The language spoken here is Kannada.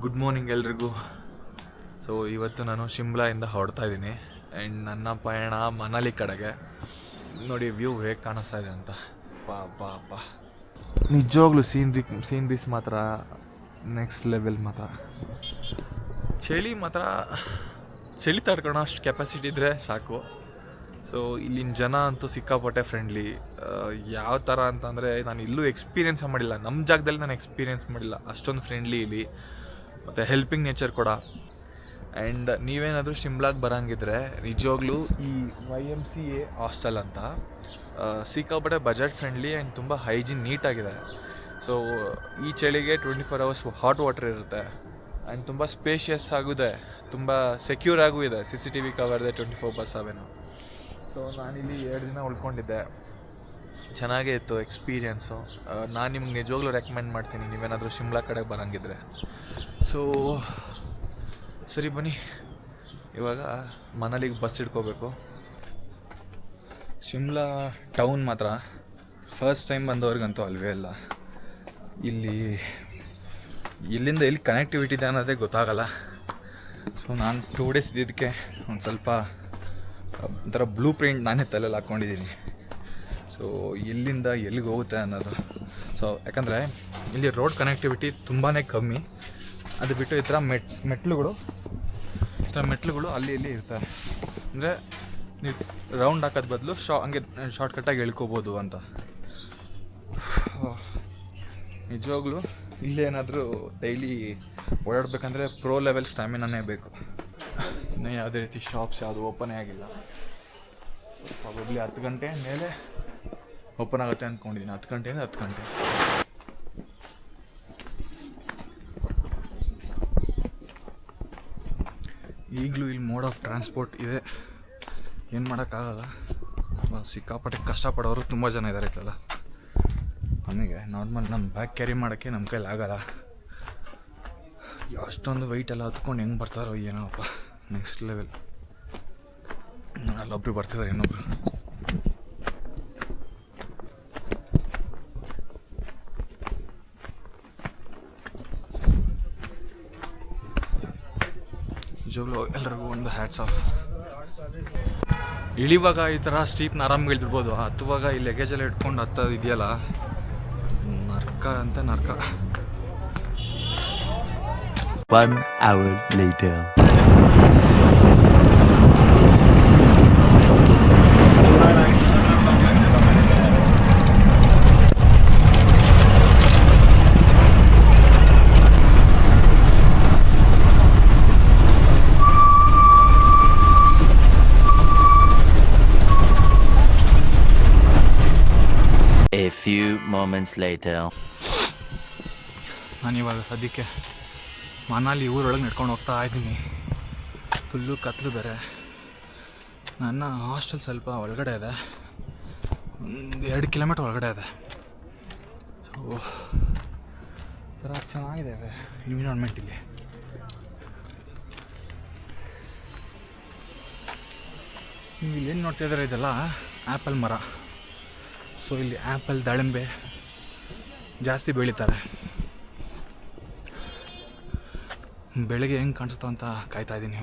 ಗುಡ್ ಮಾರ್ನಿಂಗ್ ಎಲ್ರಿಗೂ. ಸೊ ಇವತ್ತು ನಾನು ಶಿಮ್ಲಾಯಿಂದ ಹೊರಡ್ತಾ ಇದ್ದೀನಿ ಆ್ಯಂಡ್ ನನ್ನ ಪಯಣ ಮನಾಲಿ ಕಡೆಗೆ. ನೋಡಿ ವ್ಯೂ ಹೇಗೆ ಕಾಣಿಸ್ತಾ ಇದೆ ಅಂತ. ಪಾ ನಿಜವಾಗ್ಲೂ ಸೀನ್ರೀಸ್ ಮಾತ್ರ ನೆಕ್ಸ್ಟ್ ಲೆವೆಲ್ ಮಾತ್ರ. ಚಳಿ ಮಾತ್ರ ಚಳಿ ತಡ್ಕೊಳ್ಳೋ ಅಷ್ಟು ಕೆಪಾಸಿಟಿ ಇದ್ದರೆ ಸಾಕು. ಸೊ ಇಲ್ಲಿನ ಜನ ಅಂತೂ ಸಿಕ್ಕಾಪಟ್ಟೆ ಫ್ರೆಂಡ್ಲಿ. ಯಾವ ಥರ ಅಂತಂದರೆ ನಾನು ಇಲ್ಲೂ ಎಕ್ಸ್ಪೀರಿಯೆನ್ಸ್ ಮಾಡಿಲ್ಲ, ನಮ್ಮ ಜಾಗದಲ್ಲಿ ನಾನು ಎಕ್ಸ್ಪೀರಿಯೆನ್ಸ್ ಮಾಡಿಲ್ಲ. ಅಷ್ಟೊಂದು ಫ್ರೆಂಡ್ಲಿ ಇಲ್ಲಿ, ಮತ್ತು ಹೆಲ್ಪಿಂಗ್ ನೇಚರ್ ಕೂಡ. ಆ್ಯಂಡ್ ನೀವೇನಾದರೂ ಶಿಮ್ಲಾಗೆ ಬರೋಂಗಿದ್ರೆ ನಿಜವಾಗ್ಲೂ ಈ YMCA ಹಾಸ್ಟೆಲ್ ಅಂತ ಸಿಕ್ಕಾಪಟ್ಟೆ ಬಜೆಟ್ ಫ್ರೆಂಡ್ಲಿ ಆ್ಯಂಡ್ ತುಂಬ ಹೈಜೀನ್ ನೀಟಾಗಿದೆ. ಸೊ ಈ ಚಳಿಗೆ 24 hours ಹಾಟ್ ವಾಟರ್ ಇರುತ್ತೆ ಆ್ಯಂಡ್ ತುಂಬ ಸ್ಪೇಷಿಯಸ್ ಆಗಿದೆ, ತುಂಬ ಸೆಕ್ಯೂರ್ ಆಗೂ ಇದೆ. CCTV ಕವರ್ ಇದೆ 24/7. ಸೊ ನಾನಿಲ್ಲಿ 2 ದಿನ ಉಳ್ಕೊಂಡಿದ್ದೆ, ಚೆನ್ನಾಗೇ ಇತ್ತು ಎಕ್ಸ್ಪೀರಿಯೆನ್ಸು. ನಾನು ನಿಮ್ಗೆ ನಿಜವಾಗ್ಲೂ ರೆಕಮೆಂಡ್ ಮಾಡ್ತೀನಿ ನೀವೇನಾದರೂ ಶಿಮ್ಲಾ ಕಡೆಗೆ ಬರೋಂಗಿದ್ರೆ. ಸೊ ಸರಿ ಬನ್ನಿ, ಇವಾಗ ಮನಾಲಿಗೆ ಬಸ್ ಹಿಡ್ಕೋಬೇಕು. ಶಿಮ್ಲಾ ಟೌನ್ ಮಾತ್ರ ಫಸ್ಟ್ ಟೈಮ್ ಬಂದವ್ರಿಗಂತೂ ಅಲ್ವೇ ಇಲ್ಲ. ಇಲ್ಲಿಂದ ಎಲ್ಲಿ ಕನೆಕ್ಟಿವಿಟಿ ಇದೆ ಅನ್ನೋದೇ ಗೊತ್ತಾಗಲ್ಲ. ಸೊ ನಾನು 2 days ಇದ್ದಿದ್ದಕ್ಕೆ ಒಂದು ಸ್ವಲ್ಪ ಒಂಥರ ಬ್ಲೂ ಪ್ರಿಂಟ್ ನಾನೇ ತಲೆಯಲ್ಲಿ ಹಾಕ್ಕೊಂಡಿದ್ದೀನಿ. ಸೊ ಎಲ್ಲಿಂದ ಎಲ್ಲಿಗೆ ಹೋಗುತ್ತೆ ಅನ್ನೋದು. ಸೊ ಯಾಕಂದರೆ ಇಲ್ಲಿ ರೋಡ್ ಕನೆಕ್ಟಿವಿಟಿ ತುಂಬಾ ಕಮ್ಮಿ. ಅದು ಬಿಟ್ಟು ಈ ಥರ ಮೆಟ್ಲುಗಳು ಅಲ್ಲಿ ಇಲ್ಲಿ ಇರ್ತವೆ. ಅಂದರೆ ನೀವು ರೌಂಡ್ ಹಾಕೋದು ಬದಲು ಹಂಗೆ ಶಾರ್ಟ್ಕಟ್ಟಾಗಿ ಇಳ್ಕೋಬೋದು ಅಂತ. ನಿಜವಾಗ್ಲೂ ಇಲ್ಲೇನಾದರೂ ಡೈಲಿ ಓಡಾಡಬೇಕಂದ್ರೆ ಪ್ರೋ ಲೆವೆಲ್ ಸ್ಟ್ಯಾಮಿನಾನೇ ಬೇಕು. ಇನ್ನೂ ಯಾವುದೇ ರೀತಿ ಶಾಪ್ಸ್ ಯಾವುದು ಓಪನೇ ಆಗಿಲ್ಲ. ಪ್ರಾಬಬ್ಲಿ 10 ಗಂಟೆ ಮೇಲೆ ಓಪನ್ ಆಗುತ್ತೆ ಅಂದ್ಕೊಂಡಿದ್ದೀನಿ. 10 ಗಂಟೆಯಿಂದ 10 ಗಂಟೆ. ಈಗಲೂ ಇಲ್ಲಿ ಮೋಡ್ ಆಫ್ ಟ್ರಾನ್ಸ್ಪೋರ್ಟ್ ಇದೆ, ಏನು ಮಾಡೋಕ್ಕಾಗಲ್ಲ. ಸಿಕ್ಕಾಪಟ್ಟೆ ಕಷ್ಟಪಡೋರು ತುಂಬ ಜನ ಇದ್ದಾರೆ ಇತ್ತಲ್ಲ. ನಮಗೆ ನಾರ್ಮಲ್ ನಮ್ಮ ಬ್ಯಾಗ್ ಕ್ಯಾರಿ ಮಾಡೋಕ್ಕೆ ನಮ್ಮ ಕೈಲಿ ಆಗಲ್ಲ. ಅಷ್ಟೊಂದು ವೆಯ್ಟ್ ಎಲ್ಲ ಹತ್ಕೊಂಡು ಹೆಂಗೆ ಬರ್ತಾರೋ ಏನೋಪ್ಪ, ನೆಕ್ಸ್ಟ್ ಲೆವೆಲ್. ಅಲ್ಲೊಬ್ರು ಬರ್ತಿದ್ದಾರೆ, ಇನ್ನೊಬ್ರು. ನಿಜವಾಗ್ಲೂ ಎಲ್ಲರಿಗೂ ಒಂದು ಹ್ಯಾಟ್ಸ್ ಆಫ್. ಇಳಿವಾಗ ಈ ಥರ ಸ್ಟೀಪ್ನ ಆರಾಮಾಗಿ ಇಳಿದಿರ್ಬೋದು, ಹತ್ತುವಾಗ ಈ ಲಗೇಜೆಲ್ಲ ಇಟ್ಕೊಂಡು ಹತ್ತೋದು ಇದೆಯಲ್ಲ, ನರ್ಕ ಅಂತ ನರ್ಕ. 1 hour later. A few moments later. ನಾನಿವಾಗ ಅದಕ್ಕೆ ಮನಾಲಿ ಊರೊಳಗೆ ನಡ್ಕೊಂಡು ಹೋಗ್ತಾ ಇದ್ದೀನಿ. ಫುಲ್ಲು ಕತ್ಲು ಬೇರೆ. ನನ್ನ ಹಾಸ್ಟೆಲ್ ಸ್ವಲ್ಪ ಒಳಗಡೆ ಇದೆ, ಒಂದು 2 ಕಿಲೋಮೀಟ್ರ್ ಒಳಗಡೆ ಇದೆ. ಸೊ ಥರ ಚೆನ್ನಾಗಿದೆ ಎನ್ವಿರಾನ್ಮೆಂಟ್ ಇಲ್ಲಿ. ನೀವು ಇಲ್ಲೇನು ನೋಡ್ತಾ ಇದ್ದಾರೆ, ಇದೆಲ್ಲ ಆ್ಯಪಲ್ ಮರ. ಸೊ ಇಲ್ಲಿ ಆ್ಯಪಲ್, ದಾಳಿಂಬೆ ಜಾಸ್ತಿ ಬೆಳೀತಾರೆ. ಬೆಳಗ್ಗೆ ಹೆಂಗೆ ಕಾಣಿಸುತ್ತೋ ಅಂತ ಕಾಯ್ತಾ ಇದ್ದೀನಿ.